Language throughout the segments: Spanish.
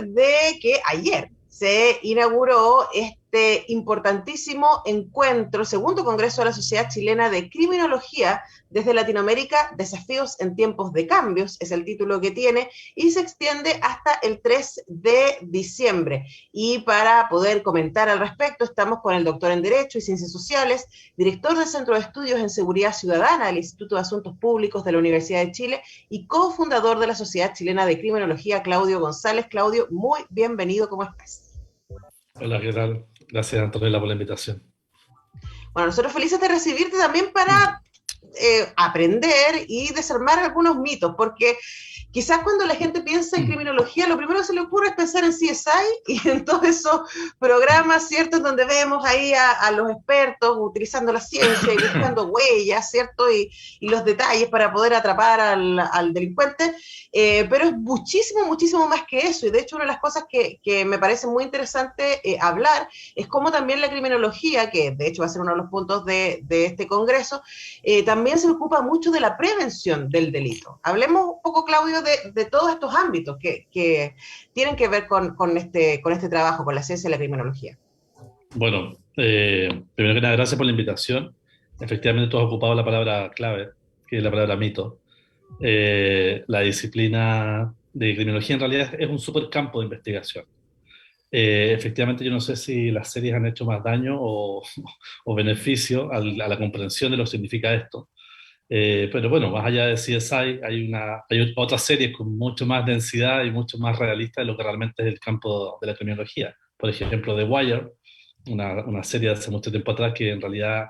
de que ayer se inauguró este importantísimo encuentro, el segundo Congreso de la Sociedad Chilena de Criminología desde Latinoamérica, Desafíos en Tiempos de Cambios, es el título que tiene, y se extiende hasta el 3 de diciembre. Y para poder comentar al respecto, estamos con el doctor en Derecho y Ciencias Sociales, director del Centro de Estudios en Seguridad Ciudadana del Instituto de Asuntos Públicos de la Universidad de Chile y cofundador de la Sociedad Chilena de Criminología, Claudio González. Claudio, muy bienvenido, ¿cómo estás? Hola, ¿qué tal? Gracias, Antonella, por la invitación. Bueno, nosotros felices de recibirte también para aprender y desarmar algunos mitos, porque quizás cuando la gente piensa en criminología, lo primero que se le ocurre es pensar en CSI y en todos esos programas, ¿cierto?, en donde vemos ahí a los expertos utilizando la ciencia y buscando huellas, ¿cierto?, y los detalles para poder atrapar al delincuente, pero es muchísimo, muchísimo más que eso, y de hecho una de las cosas que me parece muy interesante hablar es cómo también la criminología, que de hecho va a ser uno de los puntos de este congreso, también se ocupa mucho de la prevención del delito. Hablemos un poco, Claudio, de todos estos ámbitos que tienen que ver con este trabajo, con la ciencia y la criminología. Bueno, primero que nada, gracias por la invitación. Efectivamente, tú has ocupado la palabra clave, que es la palabra mito. La disciplina de criminología en realidad es un super campo de investigación. Efectivamente, yo no sé si las series han hecho más daño o beneficio a la comprensión de lo que significa esto. Pero bueno, más allá de CSI, hay otras series con mucho más densidad y mucho más realista de lo que realmente es el campo de la criminología. Por ejemplo, The Wire, una serie de hace mucho tiempo atrás que en realidad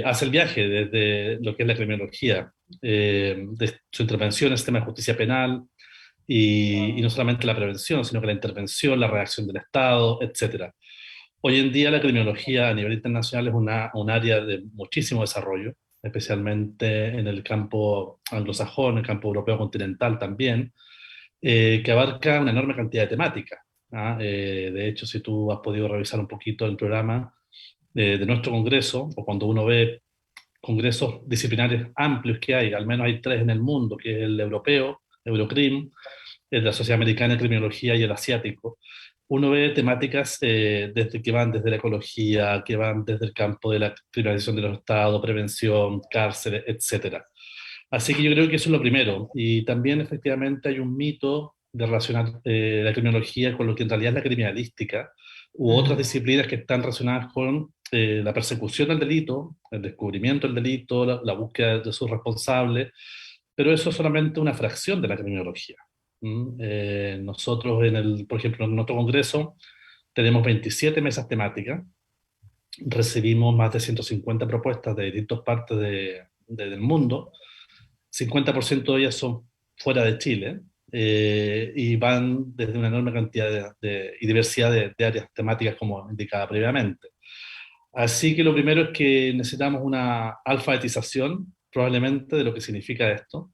hace el viaje desde lo que es la criminología, de su intervención en el sistema de justicia penal, y no solamente la prevención, sino que la intervención, la reacción del Estado, etcétera. Hoy en día la criminología a nivel internacional es un área de muchísimo desarrollo, especialmente en el campo anglosajón, en el campo europeo continental también, que abarca una enorme cantidad de temáticas. ¿Ah? De hecho, si tú has podido revisar un poquito el programa de nuestro congreso, o cuando uno ve congresos disciplinarios amplios que hay, al menos hay tres en el mundo, que es el europeo, Eurocrim, el de la Sociedad Americana de Criminología y el asiático. Uno ve temáticas desde que van desde la ecología, que van desde el campo de la criminalización de los estados, prevención, cárceles, etcétera. Así que yo creo que eso es lo primero. Y también efectivamente hay un mito de relacionar la criminología con lo que en realidad es la criminalística u otras disciplinas que están relacionadas con la persecución del delito, el descubrimiento del delito, la búsqueda de sus responsables, pero eso es solamente una fracción de la criminología. Nosotros, por ejemplo, en nuestro congreso tenemos 27 mesas temáticas, recibimos más de 150 propuestas de distintas partes del mundo, 50% de ellas son fuera de Chile, y van desde una enorme cantidad y diversidad de áreas temáticas como indicaba previamente. Así que lo primero es que necesitamos una alfabetización probablemente de lo que significa esto,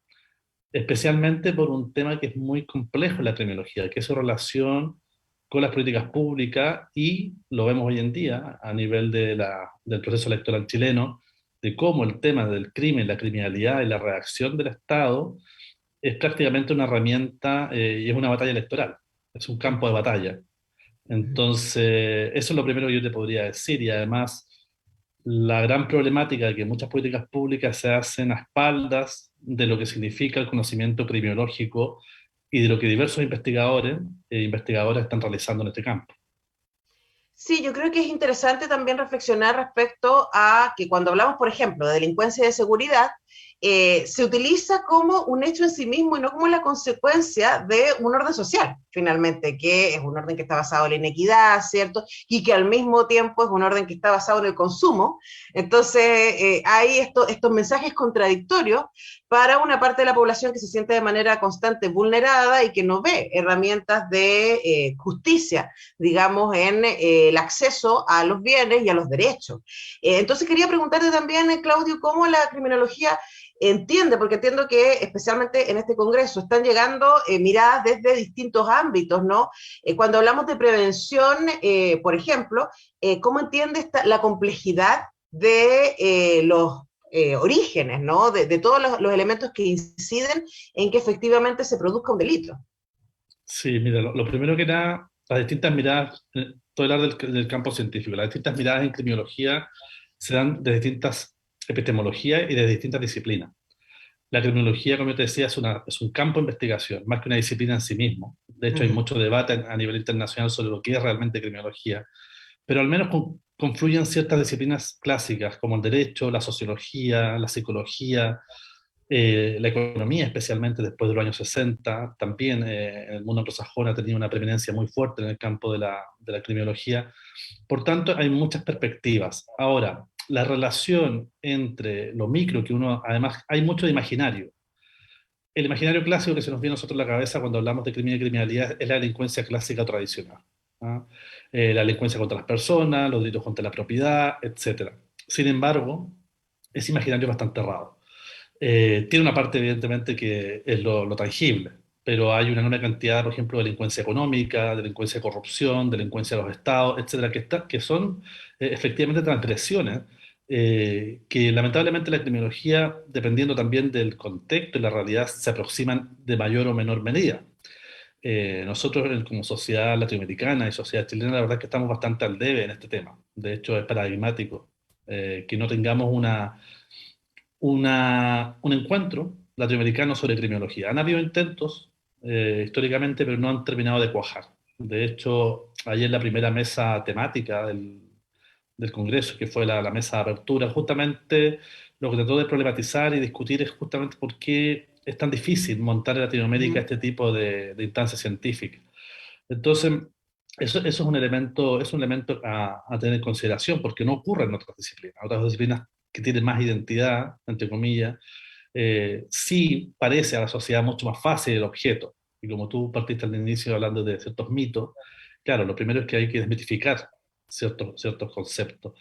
especialmente por un tema que es muy complejo en la criminología, que es su relación con las políticas públicas, y lo vemos hoy en día a nivel del proceso electoral chileno, de cómo el tema del crimen, la criminalidad y la reacción del Estado es prácticamente una herramienta y es una batalla electoral, es un campo de batalla. Entonces, eso es lo primero que yo te podría decir, y además la gran problemática de que muchas políticas públicas se hacen a espaldas de lo que significa el conocimiento crimiológico y de lo que diversos investigadores e investigadoras están realizando en este campo. Sí, yo creo que es interesante también reflexionar respecto a que cuando hablamos, por ejemplo, de delincuencia y de seguridad, se utiliza como un hecho en sí mismo y no como la consecuencia de un orden social, finalmente, que es un orden que está basado en la inequidad, ¿cierto? Y que al mismo tiempo es un orden que está basado en el consumo. Entonces, hay estos mensajes contradictorios para una parte de la población que se siente de manera constante vulnerada y que no ve herramientas de justicia, digamos, en el acceso a los bienes y a los derechos. Entonces quería preguntarte también, Claudio, cómo la criminología entiende, porque entiendo que especialmente en este congreso están llegando miradas desde distintos ámbitos, ¿no? Cuando hablamos de prevención, por ejemplo, ¿cómo entiende la complejidad de los orígenes, ¿no? De todos los elementos que inciden en que efectivamente se produzca un delito? Sí, mira, lo primero que nada, las distintas miradas, todo hablar del campo científico, las distintas miradas en criminología se dan de distintas epistemologías y de distintas disciplinas. La criminología, como yo te decía, es un campo de investigación, más que una disciplina en sí mismo. De hecho, hay Ujú, mucho debate a nivel internacional sobre lo que es realmente criminología, pero al menos confluyen ciertas disciplinas clásicas, como el derecho, la sociología, la psicología, la economía, especialmente después de los años 60, también en el mundo anglosajón ha tenido una preeminencia muy fuerte en el campo de la criminología. Por tanto, hay muchas perspectivas. Ahora, la relación entre lo micro, que uno, además, hay mucho de imaginario. El imaginario clásico que se nos viene a nosotros a la cabeza cuando hablamos de crimen y criminalidad es la delincuencia clásica tradicional. ¿Ah? La delincuencia contra las personas, los delitos contra la propiedad, etcétera. Sin embargo, ese imaginario es bastante errado. Tiene una parte, evidentemente, que es lo tangible, pero hay una enorme cantidad, por ejemplo, de delincuencia económica, delincuencia de corrupción, delincuencia de los estados, etcétera, que son efectivamente transgresiones que lamentablemente la criminología, dependiendo también del contexto y la realidad, se aproximan de mayor o menor medida. Nosotros como sociedad latinoamericana y sociedad chilena, la verdad es que estamos bastante al debe en este tema. De hecho, es paradigmático que no tengamos un encuentro latinoamericano sobre criminología. Han habido intentos históricamente, pero no han terminado de cuajar. De hecho, ayer la primera mesa temática del Congreso, que fue la mesa de apertura, justamente lo que trató de problematizar y discutir es justamente por qué es tan difícil montar en Latinoamérica ujú. este tipo de instancias científicas. Entonces, eso es un elemento a tener en consideración, porque no ocurre en otras disciplinas que tienen más identidad, entre comillas, sí parece a la sociedad mucho más fácil el objeto. Y como tú partiste al inicio hablando de ciertos mitos, claro, lo primero es que hay que desmitificar ciertos conceptos.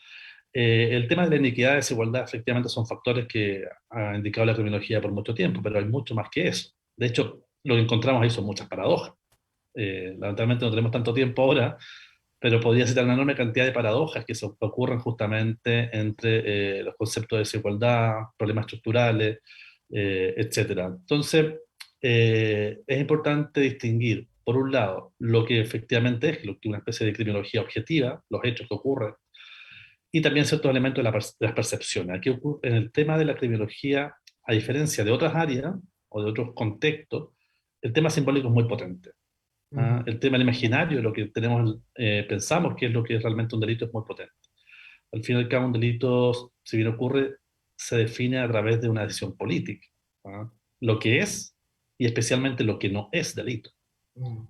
El tema de la iniquidad y desigualdad efectivamente son factores que ha indicado la criminología por mucho tiempo, pero hay mucho más que eso. De hecho, lo que encontramos ahí son muchas paradojas. Lamentablemente no tenemos tanto tiempo ahora, pero podría citar una enorme cantidad de paradojas que ocurren justamente entre los conceptos de desigualdad, problemas estructurales, etcétera. Entonces, es importante distinguir, por un lado, lo que efectivamente es lo que una especie de criminología objetiva, los hechos que ocurren, y también ciertos elementos de las percepciones. Aquí ocurre, en el tema de la criminología, a diferencia de otras áreas o de otros contextos, el tema simbólico es muy potente. ¿Ah? Ujú. El tema del imaginario, lo que tenemos, pensamos que es lo que es realmente un delito, es muy potente. Al fin y al cabo, un delito, si bien ocurre, se define a través de una decisión política. ¿Ah? Lo que es y especialmente lo que no es delito. Mm.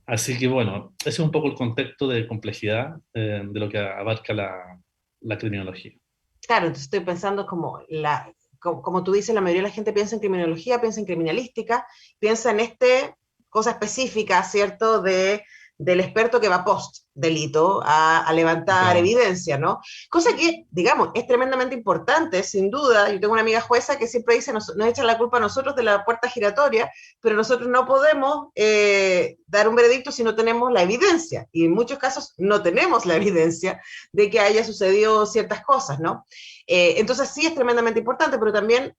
Así que bueno, ese es un poco el contexto de complejidad de lo que abarca la criminología. Claro, entonces estoy pensando como tú dices, la mayoría de la gente piensa en criminología, piensa en criminalística, piensa en cosa específica, ¿cierto? Del experto que va post delito a levantar Claro. evidencia, ¿no? Cosa que, digamos, es tremendamente importante, sin duda. Yo tengo una amiga jueza que siempre dice, nos echan la culpa a nosotros de la puerta giratoria, pero nosotros no podemos dar un veredicto si no tenemos la evidencia. Y en muchos casos no tenemos la evidencia de que haya sucedido ciertas cosas, ¿no? Entonces sí es tremendamente importante, pero también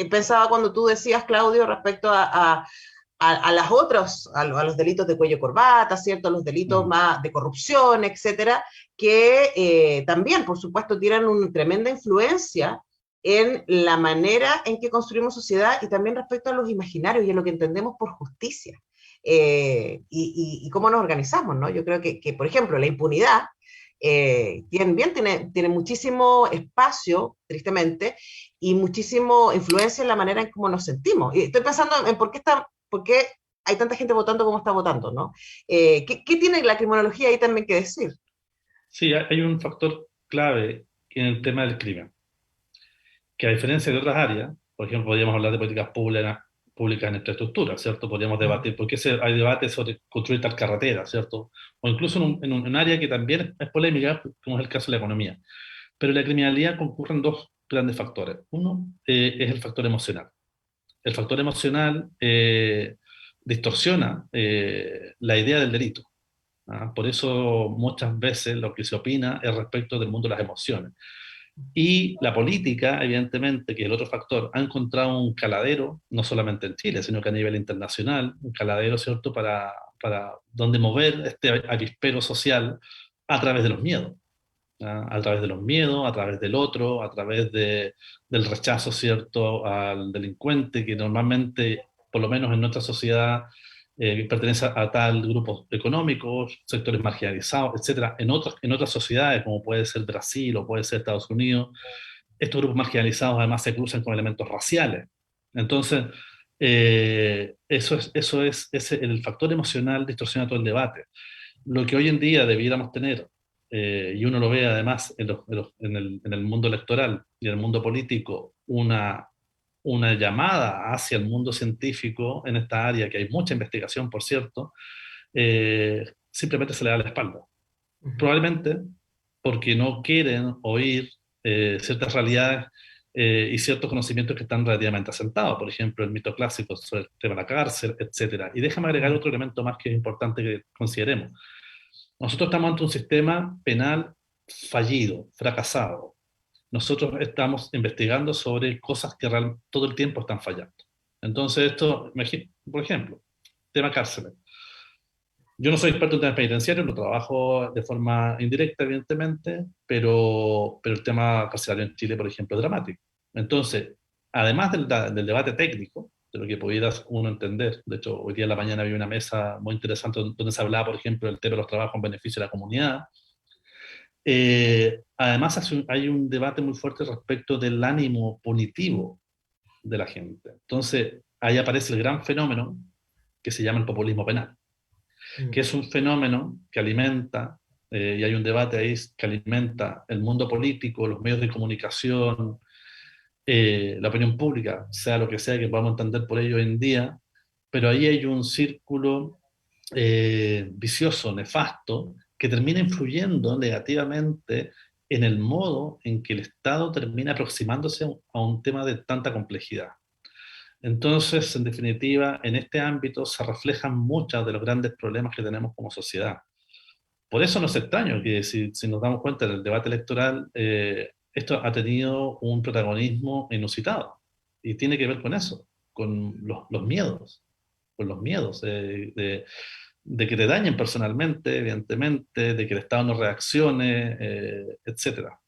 pensaba cuando tú decías, Claudio, respecto a las otras, a los delitos de cuello corbata, ¿cierto? A los delitos Mm. más de corrupción, etcétera, que también, por supuesto, tienen una tremenda influencia en la manera en que construimos sociedad y también respecto a los imaginarios y a lo que entendemos por justicia. Y cómo nos organizamos, ¿no? Yo creo por ejemplo, la impunidad tiene muchísimo espacio, tristemente, y muchísimo influencia en la manera en cómo nos sentimos. Y estoy pensando en por qué hay tanta gente votando como está votando, ¿no? ¿Qué tiene la criminología ahí también que decir? Sí, hay un factor clave en el tema del crimen, que a diferencia de otras áreas, por ejemplo, podríamos hablar de políticas públicas en infraestructura, ¿cierto? Podríamos Mm, debatir, porque hay debates sobre construir tal carretera, ¿cierto? O incluso en un área que también es polémica, como es el caso de la economía. Pero en la criminalidad concurren dos grandes factores. Uno es el factor emocional. El factor emocional distorsiona la idea del delito. ¿Ah? Por eso muchas veces lo que se opina es respecto del mundo de las emociones. Y la política, evidentemente, que es el otro factor, ha encontrado un caladero, no solamente en Chile, sino que a nivel internacional, un caladero, ¿cierto?, para donde mover este avispero social a través de los miedos. ¿Ya? A través de los miedos, a través del otro, a través del rechazo, ¿cierto?, al delincuente, que normalmente, por lo menos en nuestra sociedad, pertenece a tal grupo económico, sectores marginalizados, etcétera. En otras sociedades, como puede ser Brasil o puede ser Estados Unidos, estos grupos marginalizados además se cruzan con elementos raciales. Entonces, el factor emocional distorsiona todo el debate. Lo que hoy en día debiéramos tener, y uno lo ve además en el mundo electoral y en el mundo político, una llamada hacia el mundo científico en esta área, que hay mucha investigación, por cierto, simplemente se le da la espalda. Ujú. Probablemente porque no quieren oír ciertas realidades y ciertos conocimientos que están relativamente asentados, por ejemplo, el mito clásico sobre el tema de la cárcel, etcétera. Y déjame agregar Ujú. otro elemento más que es importante que consideremos. Nosotros estamos ante un sistema penal fallido, fracasado. Nosotros estamos investigando sobre cosas que todo el tiempo están fallando. Entonces, por ejemplo, tema cárceles. Yo no soy experto en temas penitenciarios, lo trabajo de forma indirecta, evidentemente, pero el tema carcelario en Chile, por ejemplo, es dramático. Entonces, además del debate técnico, de lo que pudieras uno entender, de hecho, hoy día en la mañana había una mesa muy interesante donde se hablaba, por ejemplo, del tema de los trabajos en beneficio de la comunidad. Además, hay un debate muy fuerte respecto del ánimo punitivo de la gente. Entonces, ahí aparece el gran fenómeno que se llama el populismo penal, que Mm. es un fenómeno que alimenta, y hay un debate ahí que alimenta el mundo político, los medios de comunicación, la opinión pública, sea lo que sea que podamos entender por ello hoy en día, pero ahí hay un círculo vicioso, nefasto, que termina influyendo negativamente en el modo en que el Estado termina aproximándose a un tema de tanta complejidad. Entonces, en definitiva, en este ámbito se reflejan muchos de los grandes problemas que tenemos como sociedad. Por eso no es extraño que si nos damos cuenta del debate electoral, esto ha tenido un protagonismo inusitado y tiene que ver con eso, con los miedos, con los miedos de que te dañen personalmente, evidentemente, de que el Estado no reaccione, etcétera.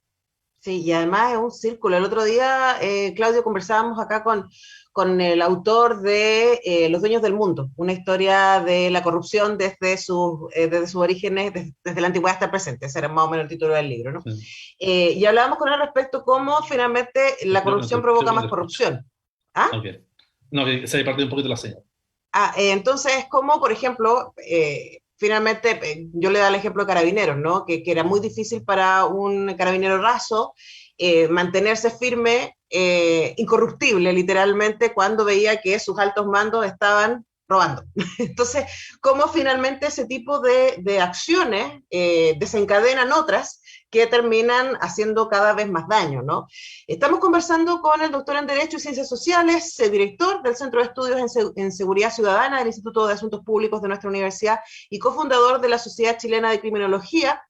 Sí, y además es un círculo. El otro día, Claudio, conversábamos acá con el autor de Los Dueños del Mundo, una historia de la corrupción desde sus orígenes, desde la antigüedad hasta el presente. Ese era más o menos el título del libro, ¿no? Sí. Y hablábamos con él respecto a cómo finalmente la corrupción Creo provoca que no más te escucho. corrupción. ¿Ah? Ok. No, que se ha perdido un poquito la señal. Entonces, como por ejemplo, finalmente yo le da el ejemplo de Carabineros, ¿no? Que era muy difícil para un carabinero raso mantenerse firme, incorruptible, literalmente, cuando veía que sus altos mandos estaban robando. Entonces, cómo finalmente ese tipo de acciones desencadenan otras que terminan haciendo cada vez más daño, ¿no? Estamos conversando con el doctor en Derecho y Ciencias Sociales, director del Centro de Estudios en Seguridad Ciudadana del Instituto de Asuntos Públicos de nuestra universidad y cofundador de la Sociedad Chilena de Criminología,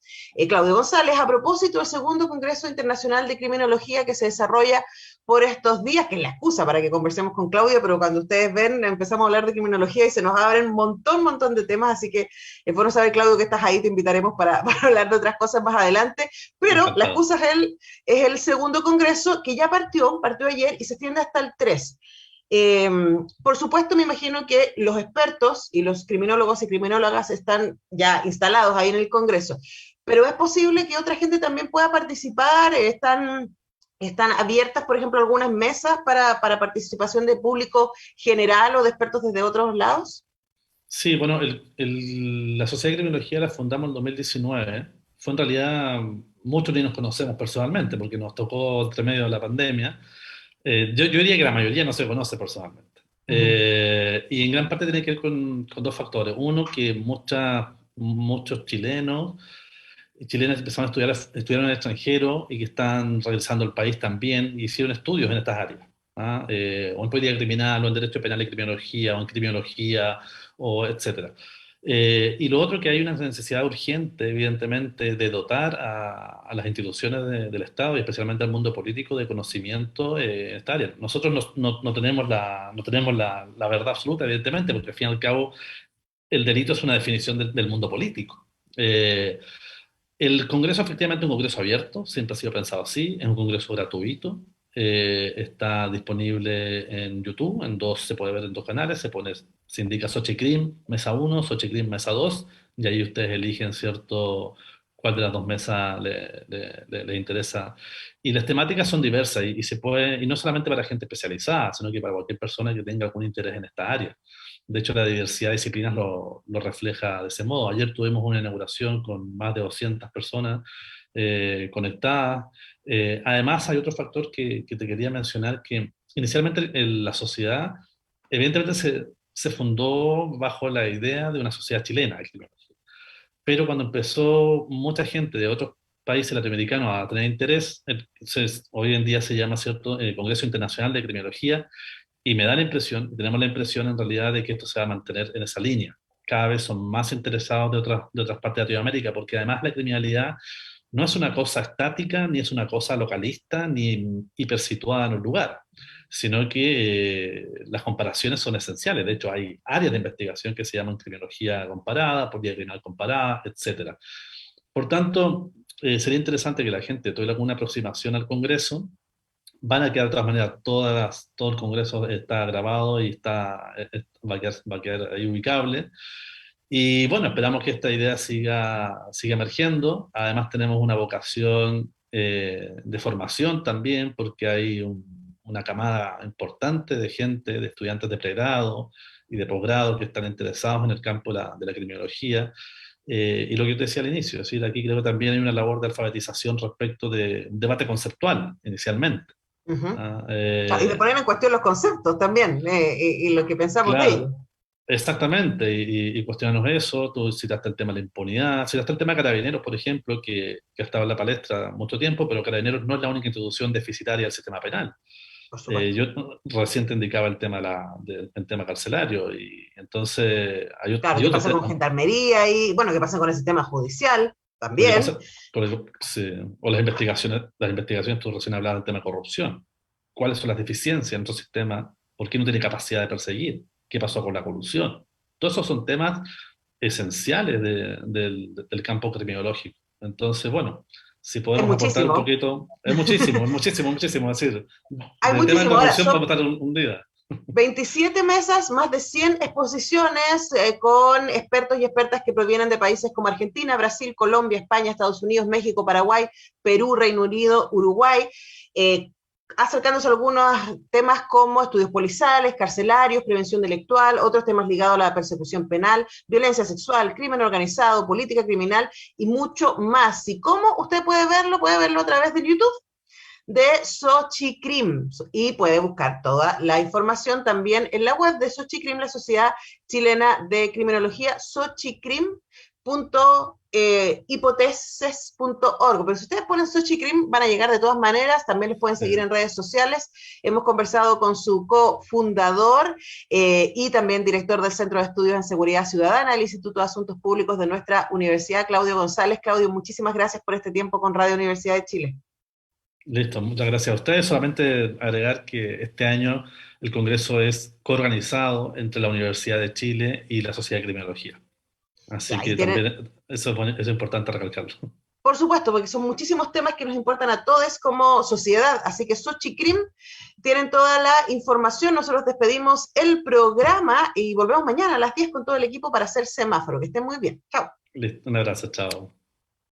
Claudio González, a propósito del segundo Congreso Internacional de Criminología que se desarrolla por estos días, que es la excusa para que conversemos con Claudio, pero cuando ustedes ven, empezamos a hablar de criminología y se nos abren un montón de temas, así que es bueno saber, Claudio, que estás ahí, te invitaremos para hablar de otras cosas más adelante, pero la Encantado. excusa es el segundo congreso que ya partió ayer y se extiende hasta el 3. Por supuesto, me imagino que los expertos y los criminólogos y criminólogas están ya instalados ahí en el Congreso, pero es posible que otra gente también pueda participar, están abiertas, por ejemplo, algunas mesas para participación de público general o de expertos desde otros lados. Sí, bueno, la Sociedad de Criminología la fundamos en 2019. Fue en realidad, muchos ni nos conocemos personalmente porque nos tocó entre medio de la pandemia. Yo diría que la mayoría no se conoce personalmente. Uh -huh. Y en gran parte tiene que ver con dos factores. Uno, que muchos chilenos y chilenas empezaron estudiaron en el extranjero y que están regresando al país también y hicieron estudios en estas áreas. ¿Ah? O en política criminal, o en derecho penal y criminología, o en criminología, o etcétera. Y lo otro, que hay una necesidad urgente, evidentemente, de dotar a las instituciones del Estado y especialmente al mundo político de conocimiento en esta área. Nosotros no tenemos la verdad absoluta, evidentemente, porque al fin y al cabo el delito es una definición del mundo político. El Congreso efectivamente es un Congreso abierto, siempre ha sido pensado así, es un Congreso gratuito, está disponible en YouTube, se puede ver en dos canales, se indica Xochicrim, mesa uno, Xochicrim, mesa 2, y ahí ustedes eligen, ¿cierto?, cuál de las dos mesas les interesa. Y las temáticas son diversas y no solamente para gente especializada, sino que para cualquier persona que tenga algún interés en esta área. De hecho, la diversidad de disciplinas lo refleja de ese modo. Ayer tuvimos una inauguración con más de 200 personas conectadas. Además, hay otro factor que te quería mencionar, que inicialmente la sociedad, evidentemente se fundó bajo la idea de una sociedad chilena, pero cuando empezó mucha gente de otros países latinoamericanos a tener interés, entonces, hoy en día se llama, ¿cierto?, Congreso Internacional de Criminología, y me da la impresión, tenemos la impresión en realidad de que esto se va a mantener en esa línea. Cada vez son más interesados de otras partes de Latinoamérica, porque además la criminalidad no es una cosa estática, ni es una cosa localista, ni hipersituada en un lugar, sino que las comparaciones son esenciales. De hecho, hay áreas de investigación que se llaman criminología comparada, política criminal comparada, etcétera. Por tanto, sería interesante que la gente tuviera alguna aproximación al Congreso. Van a quedar de todas maneras, todo el Congreso está grabado y va a quedar ahí ubicable. Y bueno, esperamos que esta idea siga emergiendo. Además tenemos una vocación de formación también, porque hay una camada importante de gente, de estudiantes de pregrado y de posgrado que están interesados en el campo de la criminología. Y lo que yo te decía al inicio, es decir, aquí creo que también hay una labor de alfabetización respecto de un debate conceptual inicialmente. Ujú. Ah, Y de poner en cuestión los conceptos también, y lo que pensamos de ellos. claro, exactamente, y cuestionarnos eso. Tú citaste el tema de la impunidad, citaste el tema de Carabineros, por ejemplo, que ha estado en la palestra mucho tiempo, pero Carabineros no es la única institución deficitaria del sistema penal. Por supuesto. Yo recién te indicaba el tema, el tema carcelario, y entonces Claro, hay ¿qué otro pasa con tema. gendarmería y, bueno, qué pasa con el sistema judicial Lo que también? pasa, sí, o las investigaciones, tú recién hablabas del tema de corrupción. ¿Cuáles son las deficiencias en nuestro sistema? ¿Por qué no tiene capacidad de perseguir? ¿Qué pasó con la corrupción? Todos esos son temas esenciales del campo criminológico. Entonces, bueno, si Es podemos aportar un muchísimo. poquito, es muchísimo, es muchísimo, muchísimo. Es decir, Hay del tema de muchísimo. Ahora, corrupción son podemos estar un día. 27 mesas, más de 100 exposiciones con expertos y expertas que provienen de países como Argentina, Brasil, Colombia, España, Estados Unidos, México, Paraguay, Perú, Reino Unido, Uruguay, eh, acercándose a algunos temas como estudios policiales, carcelarios, prevención delictual, otros temas ligados a la persecución penal, violencia sexual, crimen organizado, política criminal y mucho más. ¿Y cómo usted puede verlo? Puede verlo a través de YouTube de Xochicrim, y puede buscar toda la información también en la web de Xochicrim, la Sociedad Chilena de Criminología, xochicrim.hipoteses.org. Pero si ustedes ponen Xochicrim van a llegar de todas maneras. También les pueden seguir en redes sociales. Hemos conversado con su cofundador y también director del Centro de Estudios en Seguridad Ciudadana del Instituto de Asuntos Públicos de nuestra universidad, Claudio González. Claudio, muchísimas gracias por este tiempo con Radio Universidad de Chile. Listo, muchas gracias a ustedes. Solamente agregar que este año el Congreso es coorganizado entre la Universidad de Chile y la Sociedad de Criminología. Así Ya, y que tienen, también eso es importante recalcarlo. por supuesto, porque son muchísimos temas que nos importan a todos como sociedad. Así que Xochicrim tienen toda la información. Nosotros despedimos el programa y volvemos mañana a las 10 con todo el equipo para hacer semáforo. Que estén muy bien. Chao. Listo, un abrazo, chao.